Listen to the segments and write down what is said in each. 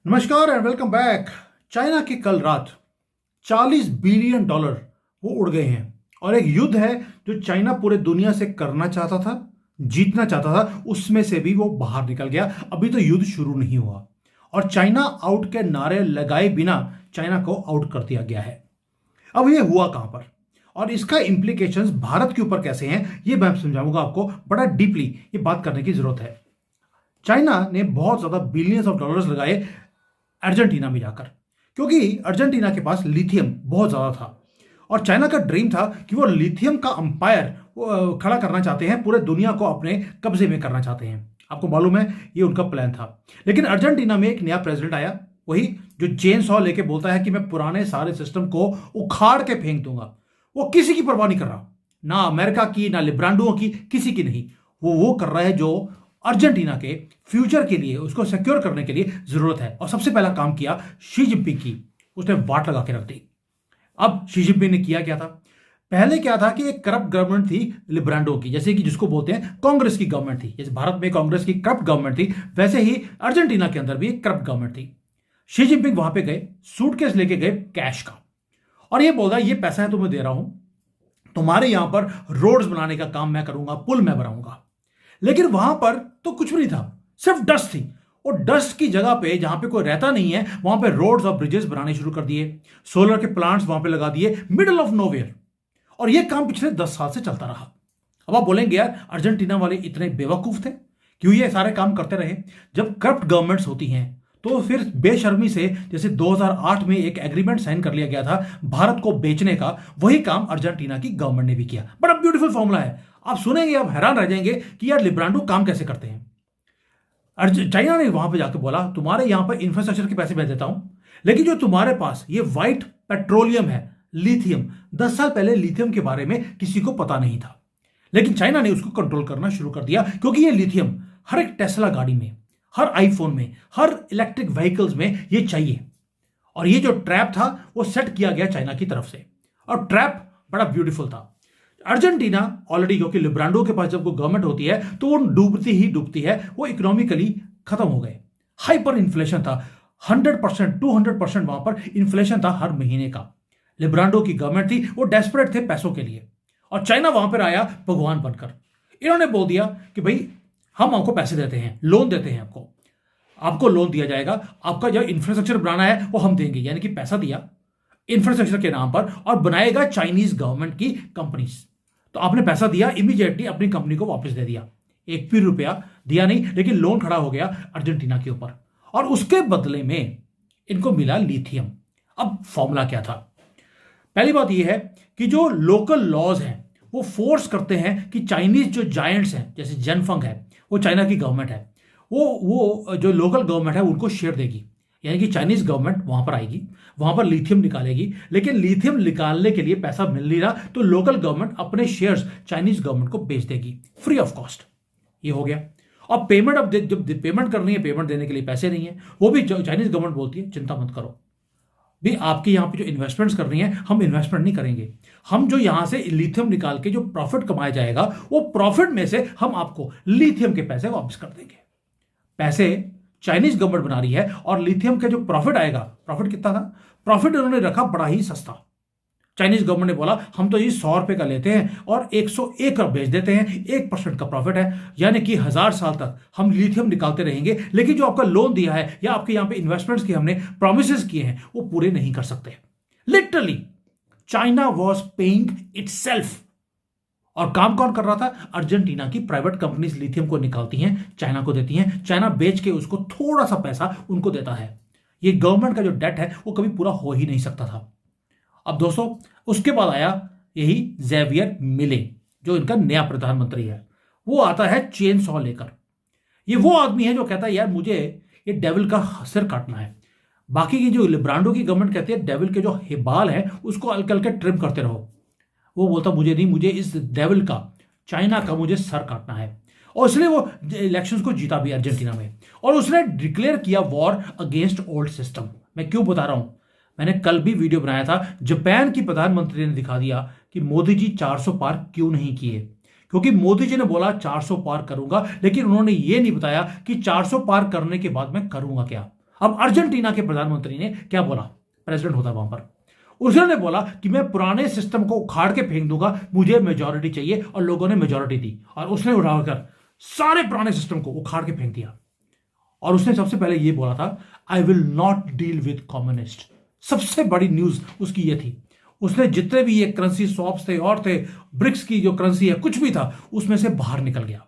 नमस्कार and welcome back. China के कल रात 40 बिलियन डॉलर वो उड़ गए हैं और एक युद्ध है जो चाइना पूरे दुनिया से करना चाहता था, जीतना चाहता था, उसमें से भी वो बाहर निकल गया। अभी तो युद्ध शुरू नहीं हुआ और चाइना आउट के नारे लगाए बिना चाइना को आउट कर दिया गया है। अब ये हुआ कहां पर और इसका इंप्लीकेशंस भारत के ऊपर कैसे हैं, ये मैं समझाऊंगा आपको। बड़ा डीपली ये बात करने की जरूरत है। चाइना ने बहुत ज्यादा बिलियंस ऑफ डॉलर्स लगाए अर्जेंटीना में जाकर, क्योंकि अर्जेंटीना के पास लिथियम बहुत ज़्यादा था और चाइना का ड्रीम था कि वो लिथियम का अंपायर खड़ा करना चाहते हैं, पूरे दुनिया को अपने कब्जे में करना चाहते हैं। आपको मालूम है ये उनका प्लान था। लेकिन अर्जेंटीना में एक नया प्रेसिडेंट आया, वही जो चेन सॉ लेके बोलता है कि मैं पुराने सारे सिस्टम को उखाड़ के फेंक दूंगा। वो किसी की परवाह नहीं कर रहा, ना अमेरिका की, ना लिब्रांडुओं की, किसी की नहीं। वो कर रहा है जो अर्जेंटीना के फ्यूचर के लिए, उसको सिक्योर करने के लिए जरूरत है। और सबसे पहला काम किया शी जिनपिंग की, उसने वाट लगा के रख दी। अब शी जिनपिंग ने किया क्या था? पहले क्या था कि एक करप्ट गवर्नमेंट थी लिब्रांडो की, जैसे कि जिसको बोलते हैं कांग्रेस की गवर्नमेंट थी। जैसे भारत में कांग्रेस की करप्ट गवर्नमेंट थी, वैसे ही अर्जेंटीना के अंदर भी एक करप्ट गवर्नमेंट थी। शी जिनपिंग वहां पे गए, सूटकेस लेके गए कैश का, और ये बोला ये पैसा है तुम्हें दे रहा हूं, तुम्हारे यहां पर रोड्स बनाने का काम मैं करूंगा, पुल मैं बनाऊंगा। लेकिन वहां पर तो कुछ भी नहीं था, सिर्फ डस्ट थी। और डस्ट की जगह पे, जहां पे कोई रहता नहीं है, वहां पे रोड्स और ब्रिजेस बनाने शुरू कर दिए, सोलर के प्लांट्स वहां पे लगा दिए, मिडल ऑफ नोवेयर। और ये काम पिछले 10 साल से चलता रहा। अब आप बोलेंगे यार अर्जेंटीना वाले इतने बेवकूफ थे, क्यों ये सारे काम करते रहे? जब करप्ट गवर्नमेंट्स होती हैं तो फिर बेशर्मी से, जैसे 2008 में एक एग्रीमेंट साइन कर लिया गया था भारत को बेचने का, वही काम अर्जेंटीना की गवर्नमेंट ने भी किया। बड़ा ब्यूटीफुल फॉर्मूला है, आप सुनेंगे आप हैरान रह जाएंगे कि यार लिब्रांडो काम कैसे करते हैं। चाइना ने वहां पे जाकर बोला तुम्हारे यहां पर इंफ्रास्ट्रक्चर के पैसे मैं देता हूं, लेकिन जो तुम्हारे पास ये व्हाइट पेट्रोलियम है, लिथियम, 10 साल पहले लिथियम के बारे में किसी को पता नहीं था, लेकिन चाइना ने उसको कंट्रोल करना शुरू कर दिया, क्योंकि ये लिथियम हर एक टेस्ला गाड़ी में, हर आईफोन में, हर इलेक्ट्रिक व्हीकल्स में ये चाहिए। और ये जो ट्रैप था वो सेट किया गया चाइना की तरफ से, और ट्रैप बड़ा ब्यूटीफुल था। अर्जेंटीना ऑलरेडी, क्योंकि लिब्रांडो के पास जब कोई गवर्नमेंट होती है तो वो डूबती ही डूबती है, वो इकोनॉमिकली खत्म हो गए। हाइपर इन्फ्लेशन था, 100% 200% वहां पर इन्फ्लेशन था हर महीने का। लिब्रांडो की गवर्नमेंट थी, वो डेस्परेट थे पैसों के लिए, और चाइना वहां पर आया भगवान बनकर। इन्होंने बोल दिया कि भाई हम आपको पैसे देते हैं, लोन देते हैं, आपको लोन दिया जाएगा, आपका जो इंफ्रास्ट्रक्चर बनाना है वो हम देंगे। यानी कि पैसा दिया इंफ्रास्ट्रक्चर के नाम पर, और बनाएगा चाइनीज गवर्नमेंट की कंपनीज। तो आपने पैसा दिया, इमीडिएटली अपनी कंपनी को वापस दे दिया, एक भी रुपया दिया नहीं, लेकिन लोन खड़ा हो गया अर्जेंटीना के ऊपर, और उसके बदले में इनको मिला लिथियम। अब फॉर्मूला क्या था? पहली बात यह है कि जो लोकल लॉज हैं वो फोर्स करते हैं कि चाइनीज जो जायंट्स हैं, जैसे जेनफंग है, वो चाइना की गवर्नमेंट है, वो जो लोकल गवर्नमेंट है उनको शेयर देगी। यानी कि चाइनीज गवर्नमेंट वहां पर आएगी, वहां पर लिथियम निकालेगी, लेकिन लिथियम निकालने के लिए पैसा मिल नहीं रहा, तो लोकल गवर्नमेंट अपने शेयर्स चाइनीज गवर्नमेंट को बेच देगी फ्री ऑफ कॉस्ट। ये हो गया। अब पेमेंट, अब जब पेमेंट करनी है, पेमेंट देने के लिए पैसे नहीं है, वो भी चाइनीज गवर्नमेंट बोलती है चिंता मत करो भी, आपके यहां पे जो इन्वेस्टमेंट्स कर रही हैं हम इन्वेस्टमेंट नहीं करेंगे, हम जो यहां से लिथियम निकाल के जो प्रॉफिट कमाया जाएगा वो प्रॉफिट में से हम आपको लिथियम के पैसे वापस कर देंगे। पैसे चाइनीज गवर्नमेंट बना रही है, और लिथियम का जो प्रॉफिट आएगा, प्रॉफिट कितना था? प्रॉफिट उन्होंने रखा बड़ा ही सस्ता। चाइनीज गवर्नमेंट ने बोला हम तो ये 100 रुपए का लेते हैं और 101 का बेच देते हैं, 1% का प्रॉफिट है, यानी कि 1000 साल तक हम लिथियम निकालते रहेंगे, लेकिन जो आपका लोन दिया है या आपके यहां पे इन्वेस्टमेंट्स की हमने प्रोमिस किए हैं वो पूरे नहीं कर सकते। Literally China was paying itself. और काम कौन कर रहा था? अर्जेंटीना की प्राइवेट कंपनीज लिथियम को निकालती हैं, चाइना को देती हैं, चाइना बेच के उसको थोड़ा सा पैसा उनको देता है। ये गवर्नमेंट का जो डेट है वो कभी पूरा हो ही नहीं सकता था। अब दोस्तों उसके बाद आया यही जेवियर मिले, जो इनका नया प्रधानमंत्री है। वो आता है चेन सॉ लेकर। ये वो आदमी है जो कहता है यार मुझे ये डेविल का सिर काटना है। बाकी की जो लिब्रांडो की गवर्नमेंट कहती है डेविल के जो बाल है उसको हल्के हल्के ट्रिम करते रहो, वो बोलता मुझे नहीं, मुझे इस डेविल का, चाइना का मुझे सर काटना है। और इसलिए वो इलेक्शंस को जीता भी अर्जेंटीना में, और उसने डिक्लेयर किया वॉर अगेंस्ट ओल्ड सिस्टम। मैं क्यों बता रहा हूं? मैंने कल भी वीडियो बनाया था, जापान की प्रधानमंत्री ने दिखा दिया कि मोदी जी 400 पार क्यों नहीं किए, क्योंकि मोदी जी ने बोला 400 पार करूंगा, लेकिन उन्होंने ये नहीं बताया कि 400 पार करने के बाद मैं करूंगा क्या। अब अर्जेंटीना के प्रधानमंत्री ने क्या बोला, प्रेसिडेंट होता वहां पर, उसने बोला कि मैं पुराने सिस्टम को उखाड़ के फेंक दूंगा, मुझे मेजॉरिटी चाहिए, और लोगों ने मेजॉरिटी दी और उसने उड़ाकर सारे पुराने सिस्टम को उखाड़ के फेंक दिया। और उसने सबसे पहले यह बोला था, I will not deal with communist. सबसे बड़ी न्यूज उसकी यह थी। उसने जितने भी ये करेंसी स्वैप्स थे और थे, ब्रिक्स की जो करेंसी है, कुछ भी था, उसमें से बाहर निकल गया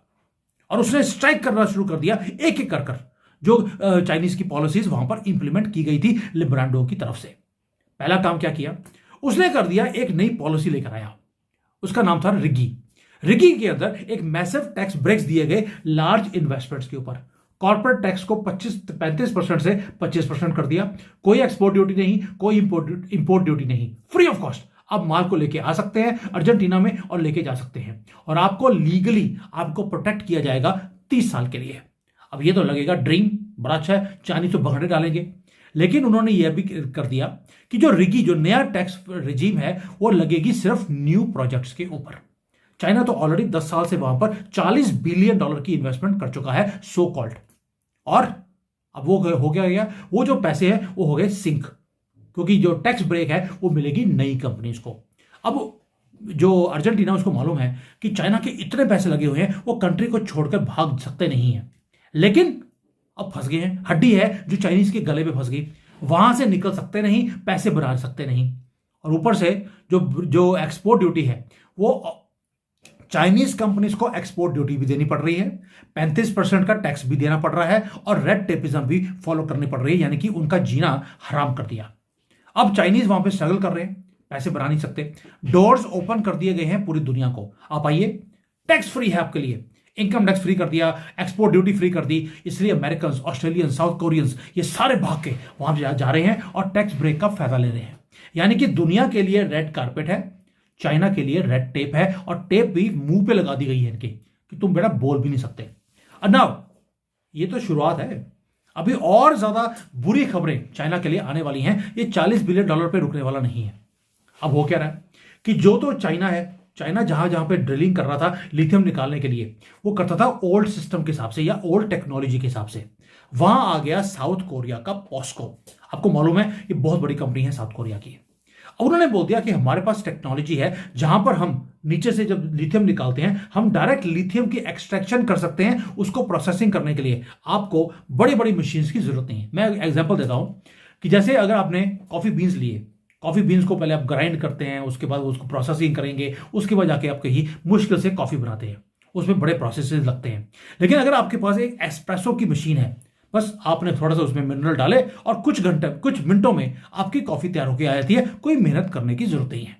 और उसने स्ट्राइक करना शुरू कर दिया एक एक कर जो चाइनीज की पॉलिसीज वहां पर इंप्लीमेंट की गई थी लिब्रांडो की तरफ से। पहला काम क्या किया उसने, कर दिया एक नई पॉलिसी लेकर आया, उसका नाम था रिगी। रिगी के अंदर एक मैसिव टैक्स ब्रेक्स दिए गए लार्ज इन्वेस्टमेंट्स के ऊपर। कॉर्पोरेट टैक्स को 35% से 25% कर दिया। कोई एक्सपोर्ट ड्यूटी नहीं, कोई इंपोर्ट ड्यूटी नहीं, फ्री ऑफ कॉस्ट आप माल को लेके आ सकते हैं अर्जेंटीना में और लेके जा सकते हैं, और आपको लीगली आपको प्रोटेक्ट किया जाएगा 30 साल के लिए। अब ये तो लगेगा ड्रीम, बड़ा अच्छा है, चाइनीज तो भगड़े डालेंगे। लेकिन उन्होंने यह भी कर दिया कि जो रिगी, जो नया टैक्स रिजीम है, वो लगेगी सिर्फ न्यू प्रोजेक्ट्स के ऊपर। चाइना तो ऑलरेडी 10 साल से वहां पर $40 बिलियन की इन्वेस्टमेंट कर चुका है सो कॉल्ड, और अब वो हो गया, वो जो पैसे हैं वो हो गए सिंक, क्योंकि जो टैक्स ब्रेक है वो मिलेगी नई कंपनीज को। अब जो अर्जेंटीना, उसको मालूम है कि चाइना के इतने पैसे लगे हुए हैं, वो कंट्री को छोड़कर भाग सकते नहीं है, लेकिन अब फंस गए हैं। हड्डी है जो चाइनीज के गले में फंस गई, वहां से निकल सकते नहीं, पैसे बना सकते नहीं, और ऊपर से जो एक्सपोर्ट ड्यूटी है, वो चाइनीज कंपनीज को एक्सपोर्ट ड्यूटी भी देनी पड़ रही है, 35% का टैक्स भी देना पड़ रहा है, और रेड टेपिज्म भी फॉलो करनी पड़ रही है, यानी कि उनका जीना हराम कर दिया। अब चाइनीज वहां पे स्ट्रगल कर रहे हैं, पैसे बना नहीं सकते। डोर्स ओपन कर दिए गए हैं पूरी दुनिया को, आप आइए, टैक्स फ्री है आपके लिए, इनकम टैक्स फ्री कर दिया, एक्सपोर्ट ड्यूटी फ्री कर दी। इसलिए अमेरिकन, ऑस्ट्रेलियन, साउथ कोरियंस, ये सारे भाग के वहां जा रहे हैं और टैक्स ब्रेक का फायदा ले रहे हैं। यानी कि दुनिया के लिए रेड कारपेट है, चाइना के लिए रेड टेप है, और टेप भी मुंह पे लगा दी गई है इनके कि तुम बेटा बोल भी नहीं सकते। नाउ ये तो शुरुआत है, अभी और ज्यादा बुरी खबरें चाइना के लिए आने वाली हैं। ये $40 बिलियन पे रुकने वाला नहीं है। अब हो क्या रहा है कि जो तो चाइना है, चाइना जहां जहां पे ड्रिलिंग कर रहा था लिथियम निकालने के लिए, वो करता था ओल्ड सिस्टम के हिसाब से या ओल्ड टेक्नोलॉजी के हिसाब से। वहां आ गया साउथ कोरिया का पॉस्को। आपको मालूम है ये बहुत बड़ी कंपनी है साउथ कोरिया की। उन्होंने बोल दिया कि हमारे पास टेक्नोलॉजी है जहां पर हम नीचे से जब लिथियम निकालते हैं, हम डायरेक्ट लिथियम की एक्सट्रैक्शन कर सकते हैं। उसको प्रोसेसिंग करने के लिए आपको बड़ी बड़ी मशीन्स की जरूरत नहीं है। मैं एग्जांपल देता हूं कि जैसे अगर आपने कॉफी बीन्स लिए, कॉफी बीन्स को पहले आप ग्राइंड करते हैं, उसके बाद उसको प्रोसेसिंग करेंगे, उसके बाद जाके आप कहीं मुश्किल से कॉफी बनाते हैं, उसमें बड़े प्रोसेसेस लगते हैं। लेकिन अगर आपके पास एक एस्प्रेसो की मशीन है, बस आपने थोड़ा सा उसमें मिनरल डाले और कुछ मिनटों में आपकी कॉफी तैयार होकर आ जाती है, कोई मेहनत करने की जरूरत नहीं है।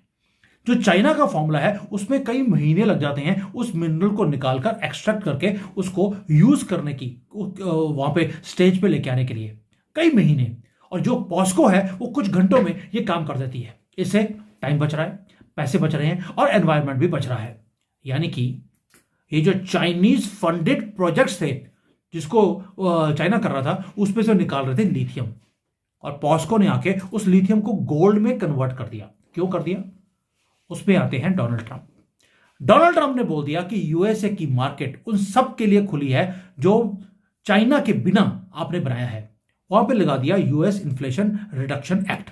जो चाइना का फॉर्मूला है उसमें कई महीने लग जाते हैं उस मिनरल को निकालकर एक्सट्रैक्ट करके उसको यूज करने की, वहां पे स्टेज पे लेके आने के लिए कई महीने। और जो पॉस्को है वो कुछ घंटों में ये काम कर देती है। इससे टाइम बच रहा है, पैसे बच रहे हैं, और एनवायरनमेंट भी बच रहा है। यानी कि ये जो चाइनीज फंडेड प्रोजेक्ट्स थे जिसको चाइना कर रहा था, उसमें से निकाल रहे थे लिथियम, और पॉस्को ने आके उस लिथियम को गोल्ड में कन्वर्ट कर दिया। क्यों कर दिया? उसमें आते हैं डोनाल्ड ट्रंप। डोनाल्ड ट्रंप ने बोल दिया कि यूएसए की मार्केट उन सब के लिए खुली है जो चाइना के बिना आपने बनाया है। वहां पे लगा दिया यूएस इन्फ्लेशन रिडक्शन एक्ट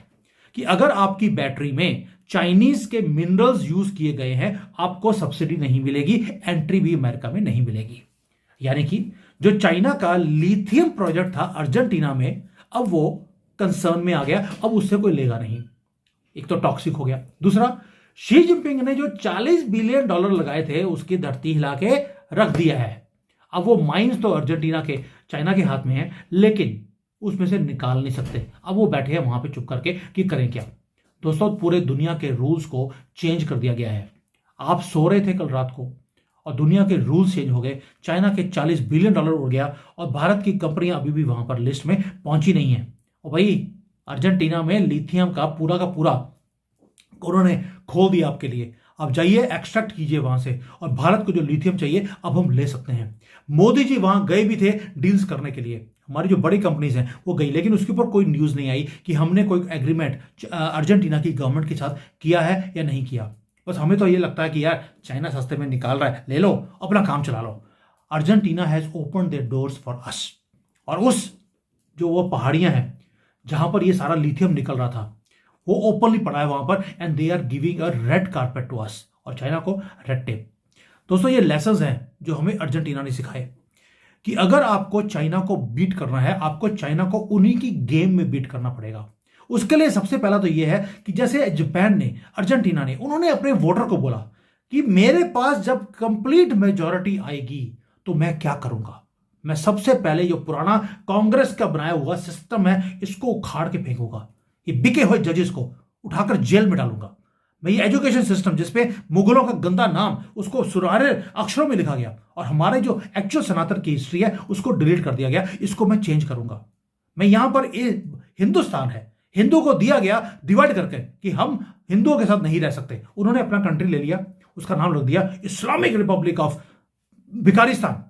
कि अगर आपकी बैटरी में चाइनीज के मिनरल्स यूज किए गए हैं, आपको सब्सिडी नहीं मिलेगी, एंट्री भी अमेरिका में नहीं मिलेगी। यानी कि जो चाइना का लिथियम प्रोजेक्ट था अर्जेंटीना में, अब वो कंसर्न में आ गया, अब उससे कोई लेगा नहीं। एक तो टॉक्सिक हो गया, दूसरा शी जिनपिंग ने जो $40 बिलियन लगाए थे उसकी धरती हिला के रख दिया है। अब वो माइंस तो अर्जेंटीना के, चाइना के हाथ में है, लेकिन उसमें से निकाल नहीं सकते। अब वो बैठे हैं वहां पे चुप करके कि करें क्या। दोस्तों, पूरे दुनिया के रूल्स को चेंज कर दिया गया है। आप सो रहे थे कल रात को और दुनिया के रूल्स चेंज हो गए। चाइना के $40 बिलियन उड़ गया और भारत की कंपनियां अभी भी वहां पर लिस्ट में पहुंची नहीं है। और भाई अर्जेंटीना में लिथियम का पूरा उन्होंने खोल दिया आपके लिए। अब जाइए एक्सट्रैक्ट कीजिए वहां से, और भारत को जो लिथियम चाहिए अब हम ले सकते हैं। मोदी जी वहां गए भी थे डील्स करने के लिए, हमारी जो बड़ी कंपनीज हैं वो गई, लेकिन उसके ऊपर कोई न्यूज नहीं आई कि हमने कोई एग्रीमेंट अर्जेंटीना की गवर्नमेंट के साथ किया है या नहीं किया। बस हमें तो ये लगता है कि यार चाइना सस्ते में निकाल रहा है, ले लो, अपना काम चला लो। Argentina has open their doors for us, और उस जो वो पहाड़ियां हैं जहां पर ये सारा लिथियम निकल रहा था, वो ओपनली पड़ा है वहां पर, and they are giving a red carpet to us, और चाइना को रेड टेप। दोस्तों ये लेसन्स हैं जो हमें अर्जेंटीना ने सिखाए कि अगर आपको चाइना को बीट करना है, आपको चाइना को उन्हीं की गेम में बीट करना पड़ेगा। उसके लिए सबसे पहला तो यह है कि जैसे जापान ने, अर्जेंटीना ने, उन्होंने अपने वोटर को बोला कि मेरे पास जब कंप्लीट मेजॉरिटी आएगी तो मैं क्या करूंगा, मैं सबसे पहले जो पुराना कांग्रेस का बनाया हुआ सिस्टम है इसको उखाड़ के फेंकूंगा, ये बिके हुए जजेस को उठाकर जेल में डालूंगा, मैं ये एजुकेशन सिस्टम जिसपे मुगलों का गंदा नाम उसको सुनहरे अक्षरों में लिखा गया और हमारे जो एक्चुअल सनातन की हिस्ट्री है उसको डिलीट कर दिया गया, इसको मैं चेंज करूंगा। मैं यहां पर हिंदुस्तान है, हिंदू को दिया गया डिवाइड करके कि हम हिंदुओं के साथ नहीं रह सकते, उन्होंने अपना कंट्री ले लिया, उसका नाम रख दिया इस्लामिक रिपब्लिक ऑफ भिकारिस्तान,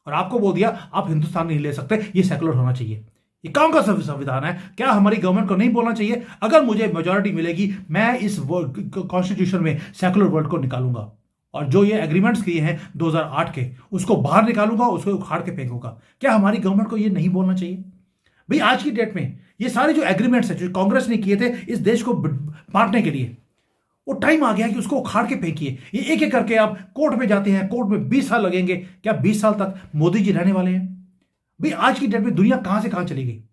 और आपको बोल दिया आप हिंदुस्तान नहीं ले सकते, ये सेकुलर होना चाहिए। ये कौन का संविधान है? क्या हमारी गवर्नमेंट को नहीं बोलना चाहिए अगर मुझे मेजॉरिटी मिलेगी मैं इस कॉन्स्टिट्यूशन में सेकुलर वर्ल्ड को निकालूंगा, और जो ये एग्रीमेंट्स किए हैं 2008 के उसको बाहर निकालूंगा, उसको उखाड़ के फेंकूंगा। क्या हमारी गवर्नमेंट को ये नहीं बोलना चाहिए? भाई आज की डेट में ये सारे जो एग्रीमेंट्स हैं जो कांग्रेस ने किए थे इस देश को बांटने के लिए, वो टाइम आ गया कि उसको उखाड़ के फेंकिए। ये एक एक करके आप कोर्ट में जाते हैं, कोर्ट में 20 साल लगेंगे, क्या 20 साल तक मोदी जी रहने वाले हैं? भाई आज की डेट में दुनिया कहां से कहां चली गई।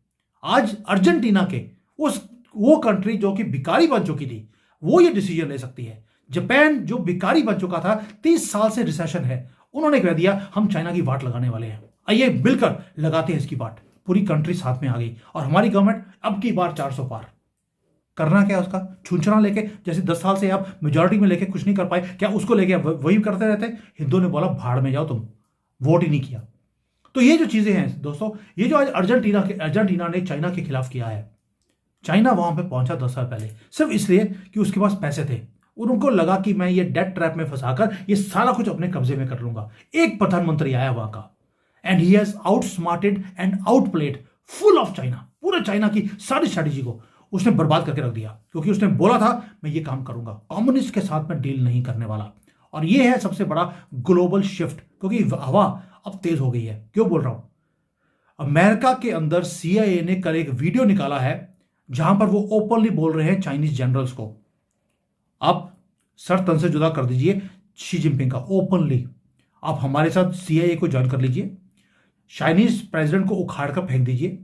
आज अर्जेंटीना के वो कंट्री जो कि भिखारी बन चुकी थी वो ये डिसीजन ले सकती है। जापान जो भिखारी बन चुका था, 30 साल से रिसेशन है, उन्होंने कह दिया हम चाइना की वाट लगाने वाले हैं, आइए मिलकर लगाते हैं इसकी वाट। पूरी कंट्री साथ में आ गई और हमारी गवर्नमेंट अब की बार 400 पार। करना क्या उसका? छूंछना लेके, जैसे 10 साल से आप मेजॉरिटी में लेके कुछ नहीं कर पाए, क्या उसको लेके वही करते रहते? हिंदुओं ने बोला भाड़ में जाओ, तुम वोट ही नहीं किया। तो ये जो चीजें हैं दोस्तों, ये जो आज अर्जेंटीना ने चाइना के खिलाफ किया है, चाइना वहां पे पहुंचा 10 साल पहले सिर्फ इसलिए कि उसके पास पैसे थे, उनको लगा कि मैं ये डेट ट्रैप में फंसाकर ये सारा कुछ अपने कब्जे में कर लूंगा। एक प्रधानमंत्री आया वहां का, and he has outsmarted and outplayed full of China, पूरे चाइना की सारी स्ट्रेटेजी को उसने बर्बाद करके रख दिया, क्योंकि उसने बोला था मैं ये काम करूंगा, कम्युनिस्ट के साथ मैं डील नहीं करने वाला। और ये है सबसे बड़ा ग्लोबल शिफ्ट, क्योंकि हवा अब तेज हो गई है। क्यों बोल रहा हूं? अमेरिका के अंदर CIA ने कल एक वीडियो निकाला है जहां पर वो ओपनली बोल रहे हैं चाइनीज जनरल्स को, आप सर तन से जुदा कर दीजिए शी जिनपिंग का, ओपनली आप हमारे साथ CIA को ज्वाइन कर लीजिए, चाइनीज प्रेसिडेंट को उखाड़ कर फेंक दीजिए,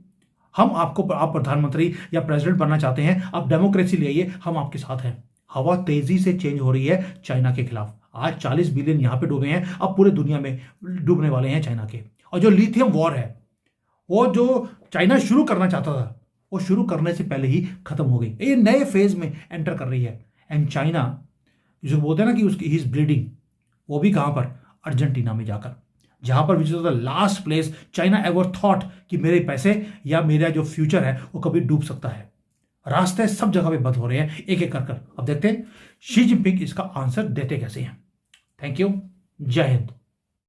हम आपको, आप प्रधानमंत्री या प्रेसिडेंट बनना चाहते हैं, आप डेमोक्रेसी ले आइए, हम आपके साथ हैं। हवा तेजी से चेंज हो रही है चाइना के खिलाफ। आज 40 बिलियन यहां पे डूबे हैं, अब पूरे दुनिया में डूबने वाले हैं चाइना के। और जो लिथियम वॉर है, वो जो चाइना शुरू करना चाहता था, वो शुरू करने से पहले ही खत्म हो गई, ये नए फेज में एंटर कर रही है। एंड चाइना जो बोलते हैं ना कि उसकी ही इज ब्लीडिंग, वो भी कहां पर? अर्जेंटीना में जाकर, जहां पर which is the last place China ever thought कि मेरे पैसे या मेरा जो फ्यूचर है वो कभी डूब सकता है। रास्ते सब जगह पे बंद हो रहे हैं एक एक कर। अब देखते हैं शी जिनपिंग इसका आंसर देते कैसे हैं। थैंक यू, जय हिंद।